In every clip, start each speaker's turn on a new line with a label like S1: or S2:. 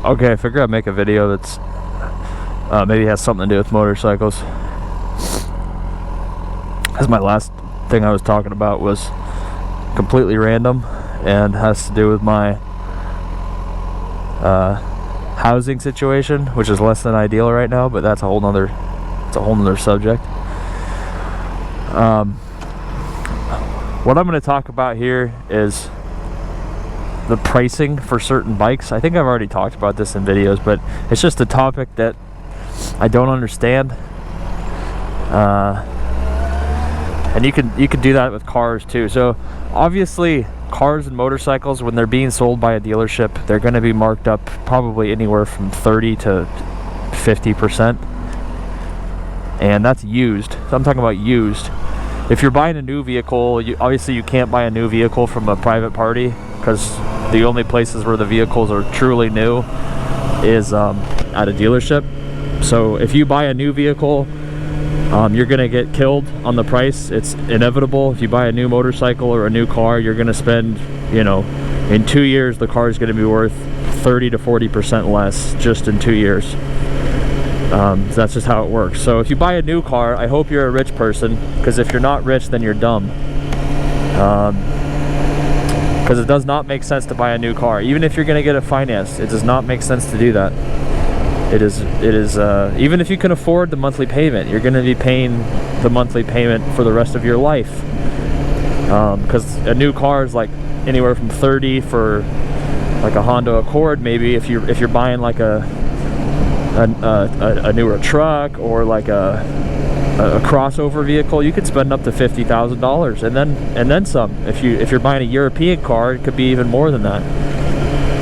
S1: Okay, I figured I'd make a video that's maybe has something to do with motorcycles. Because my last thing I was talking about was completely random and has to do with my housing situation, which is less than ideal right now, but that's a whole nother subject. What I'm going to talk about here is the pricing for certain bikes. I think I've already talked about this in videos, but it's just a topic that I don't understand. And you can do that with cars too. So obviously cars and motorcycles, when they're being sold by a dealership, they're going to be marked up probably anywhere from 30 to 50%, and that's used. So I'm talking about used. If you're buying a new vehicle, obviously you can't buy a new vehicle from a private party, because the only places where the vehicles are truly new is at a dealership. So if you buy a new vehicle, you're gonna get killed on the price. It's inevitable. If you buy a new motorcycle or a new car, you're gonna spend, you know, in 2 years the car is gonna be worth 30 to 40% less just in 2 years. That's just how it works. So if you buy a new car, I hope you're a rich person, because if you're not rich, then you're dumb. Because it does not make sense to buy a new car. Even if you're gonna get it financed, it does not make sense to do that. It is even if you can afford the monthly payment, you're going to be paying the monthly payment for the rest of your life, because a new car is like anywhere from 30 for like a Honda Accord. Maybe if you're buying like a newer truck or like a crossover vehicle, you could spend up to $50,000 and then some. If you're buying a European car, it could be even more than that.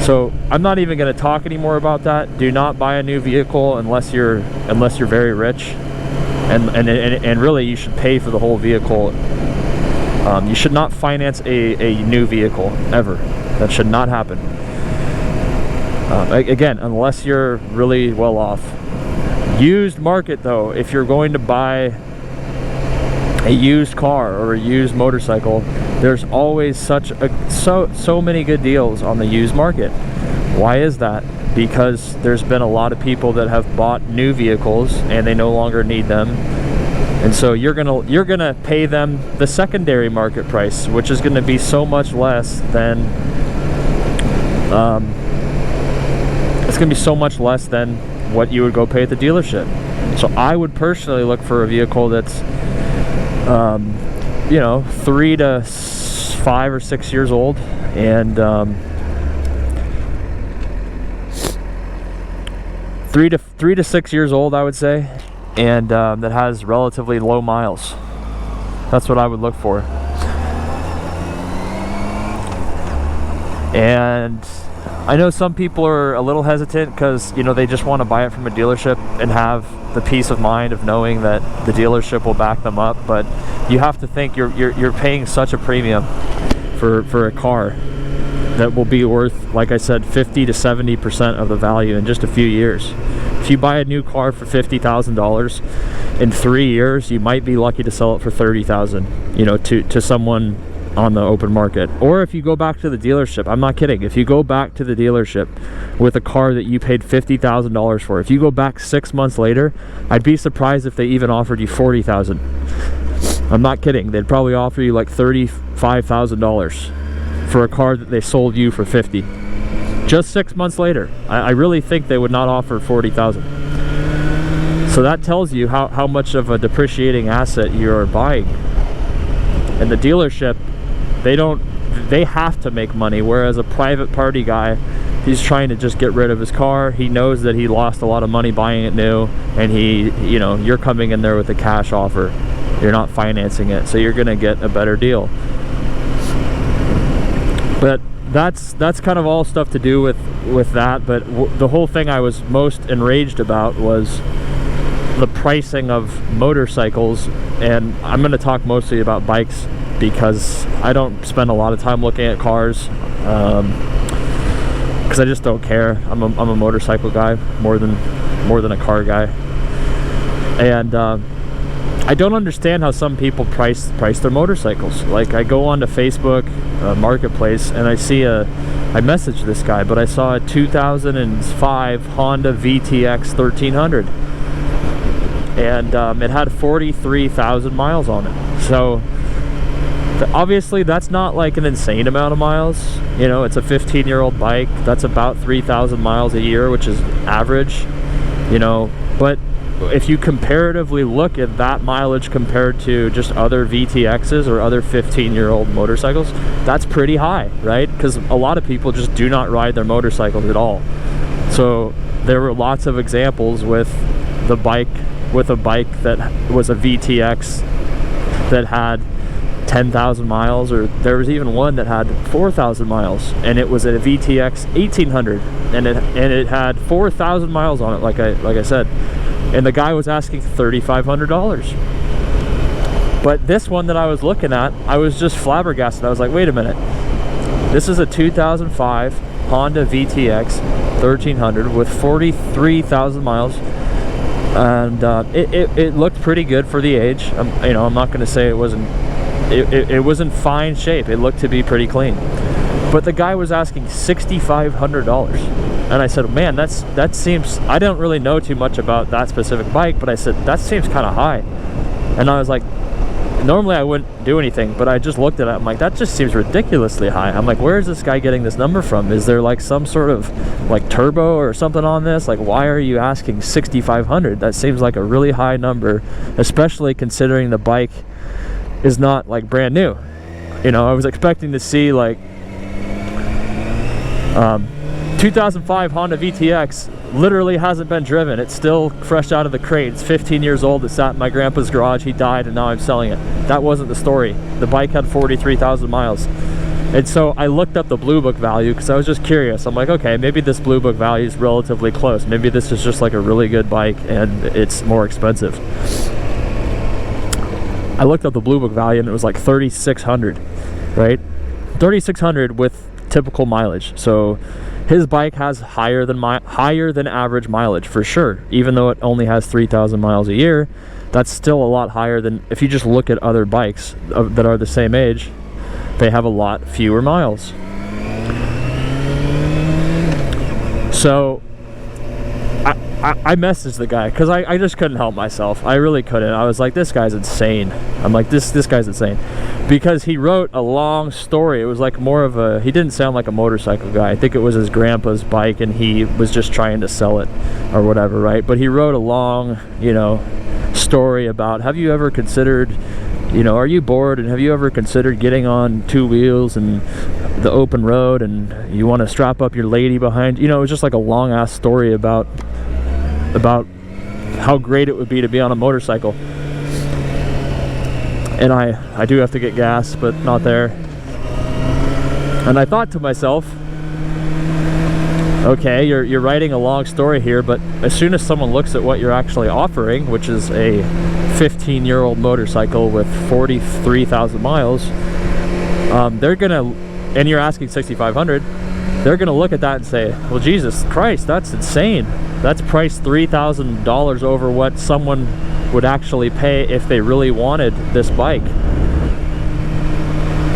S1: So I'm not even going to talk anymore about that. Do not buy a new vehicle unless you're very rich, and really you should pay for the whole vehicle. You should not finance a new vehicle ever. That should not happen. Again, unless you're really well off. Used market though, if you're going to buy a used car or a used motorcycle, there's always so many good deals on the used market. Why is that? Because there's been a lot of people that have bought new vehicles and they no longer need them, and so you're gonna pay them the secondary market price, which is gonna be so much less than it's gonna be so much less than what you would go pay at the dealership. So I would personally look for a vehicle that's you know, 3 to 5 or 6 years old, and 3 to 6 years old, I would say, and that has relatively low miles. That's what I would look for. And I know some people are a little hesitant because, you know, they just want to buy it from a dealership and have the peace of mind of knowing that the dealership will back them up. But you have to think you're paying such a premium for a car that will be worth, like I said, 50 to 70% of the value in just a few years. If you buy a new car for $50,000 in 3 years, you might be lucky to sell it for $30,000, you know, to someone on the open market. Or if you go back to the dealership, I'm not kidding, if you go back to the dealership with a car that you paid $50,000 for, if you go back 6 months later, I'd be surprised if they even offered you $40,000. I'm not kidding. They'd probably offer you like $35,000 for a car that they sold you for $50,000 just 6 months later. I really think they would not offer $40,000. So that tells you how much of a depreciating asset you're buying. And the dealership, they have to make money, whereas a private party guy, he's trying to just get rid of his car. He knows that he lost a lot of money buying it new, and you know, you're coming in there with a cash offer. You're not financing it, so you're gonna get a better deal. But that's kind of all stuff to do with that. But the whole thing I was most enraged about was the pricing of motorcycles, and I'm going to talk mostly about bikes because I don't spend a lot of time looking at cars, because I just don't care. I'm a motorcycle guy more than a car guy, and I don't understand how some people price their motorcycles. Like, I go onto Facebook Marketplace and I see a I messaged this guy, but I saw a 2005 Honda VTX 1300, and it had 43,000 miles on it. So obviously that's not like an insane amount of miles. You know, it's a 15-year-old bike. That's about 3,000 miles a year, which is average, you know. But if you comparatively look at that mileage compared to just other VTXs or other 15-year-old motorcycles, that's pretty high, right? Because a lot of people just do not ride their motorcycles at all. So there were lots of examples with a bike that was a VTX that had 10,000 miles, or there was even one that had 4,000 miles, and it was a VTX 1800, and it had 4,000 miles on it, like I said, and the guy was asking $3,500. But this one that I was looking at, I was just flabbergasted. I was like, wait a minute, this is a 2005 Honda VTX 1300 with 43,000 miles, and it looked pretty good for the age. You know, I'm not going to say it wasn't. It was in fine shape. It looked to be pretty clean. But the guy was asking $6,500. And I said, man, that seems, I don't really know too much about that specific bike, but I said, that seems kind of high. And I was like, normally I wouldn't do anything, but I just looked at it. I'm like, that just seems ridiculously high. I'm like, where is this guy getting this number from? Is there like some sort of like turbo or something on this? Like, why are you asking $6,500? That seems like a really high number, especially considering the bike is not like brand new. You know, I was expecting to see like 2005 Honda VTX literally hasn't been driven. It's still fresh out of the crate. It's 15 years old. It sat in my grandpa's garage. He died, and now I'm selling it. That wasn't the story. The bike had 43,000 miles. And so I looked up the Blue Book value because I was just curious. I'm like, okay, maybe this Blue Book value is relatively close. Maybe this is just like a really good bike and it's more expensive. I looked up the Blue Book value and it was like 3,600, right? 3,600 with typical mileage. So his bike has higher than average mileage for sure. Even though it only has 3,000 miles a year, that's still a lot higher than if you just look at other bikes that are the same age. They have a lot fewer miles. So I messaged the guy because I just couldn't help myself. I really couldn't. I was like, this guy's insane. I'm like, this guy's insane, because he wrote a long story. It was like more of a, he didn't sound like a motorcycle guy. I think it was his grandpa's bike and he was just trying to sell it or whatever, right? But he wrote a long, you know, story about, have you ever considered, you know, are you bored and have you ever considered getting on two wheels and the open road and you want to strap up your lady behind? You know, it was just like a long ass story about how great it would be to be on a motorcycle. And I do have to get gas, but not there. And I thought to myself, okay, you're writing a long story here, but as soon as someone looks at what you're actually offering, which is a 15-year-old motorcycle with 43,000 miles, they're gonna, and you're asking $6,500, they're gonna look at that and say, well, Jesus Christ, that's insane. That's priced $3,000 over what someone would actually pay if they really wanted this bike.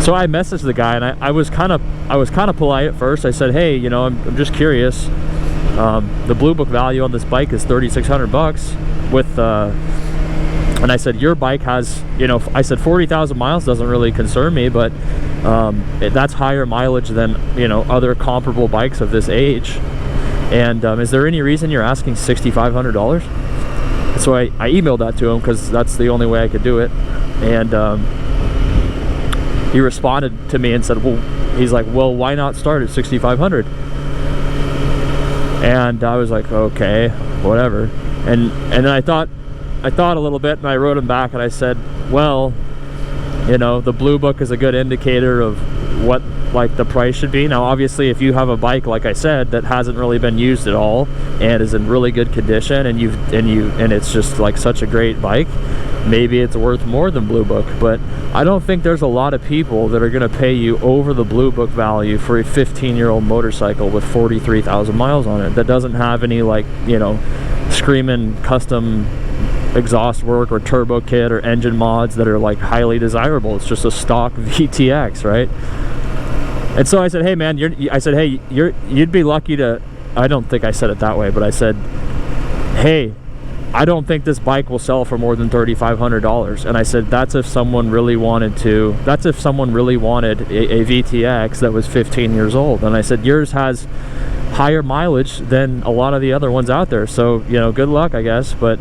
S1: So I messaged the guy, and I was kind of polite at first. I said, hey, you know, I'm just curious. The Blue Book value on this bike is $3,600 with and I said, your bike has, you know, I said 40,000 miles doesn't really concern me, but that's higher mileage than, you know, other comparable bikes of this age. And is there any reason you're asking $6,500? So I emailed that to him because that's the only way I could do it. And he responded to me and said, well, he's like, well, why not start at $6,500? And I was like, okay, whatever. And then I thought a little bit, and I wrote him back and I said, well, you know, the Blue Book is a good indicator of what like the price should be. Now obviously if you have a bike, like I said, that hasn't really been used at all and is in really good condition, and it's just like such a great bike, maybe it's worth more than Blue Book. But I don't think there's a lot of people that are going to pay you over the Blue Book value for a 15-year-old motorcycle with 43,000 miles on it that doesn't have any, like, you know, screaming custom exhaust work or turbo kit or engine mods that are like highly desirable. It's just a stock VTX, right? And so I said, hey man, you'd be lucky to, I don't think I said it that way, but I said, hey, I don't think this bike will sell for more than $3,500. And I said, that's if someone really wanted a VTX that was 15 years old. And I said, yours has higher mileage than a lot of the other ones out there. So, you know, good luck, I guess. But,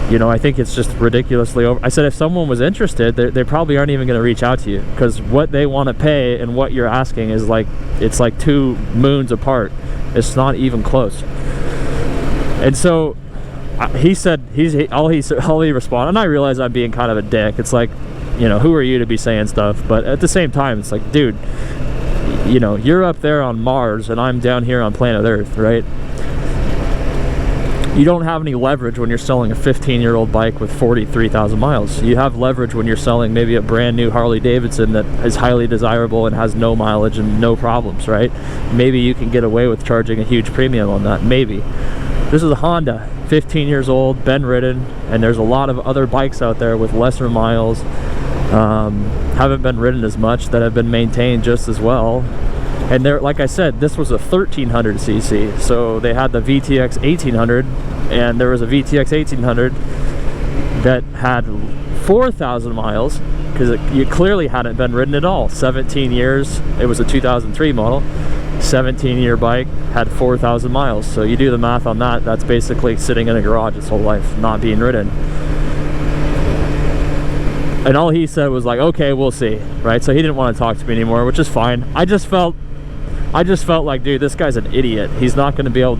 S1: you know, I think it's just ridiculously over. I said, if someone was interested, they probably aren't even going to reach out to you, because what they want to pay and what you're asking is like, it's like 2 moons apart. It's not even close. And so he said, all he responded, and I realize I'm being kind of a dick. It's like, you know, who are you to be saying stuff? But at the same time, it's like, dude, you know, you're up there on Mars and I'm down here on planet Earth, right? You don't have any leverage when you're selling a 15-year-old bike with 43,000 miles. You have leverage when you're selling maybe a brand new Harley Davidson that is highly desirable and has no mileage and no problems, right? Maybe you can get away with charging a huge premium on that, maybe. This is a Honda, 15 years old, been ridden, and there's a lot of other bikes out there with lesser miles, haven't been ridden as much, that have been maintained just as well. And there, like I said, this was a 1300cc, so they had the VTX 1800, and there was a VTX 1800 that had 4,000 miles, because it clearly hadn't been ridden at all. 17 years, it was a 2003 model, 17-year bike, had 4,000 miles. So you do the math on that, that's basically sitting in a garage its whole life, not being ridden. And all he said was like, okay, we'll see, right? So he didn't want to talk to me anymore, which is fine. I just felt like, dude, this guy's an idiot. He's not going to be able to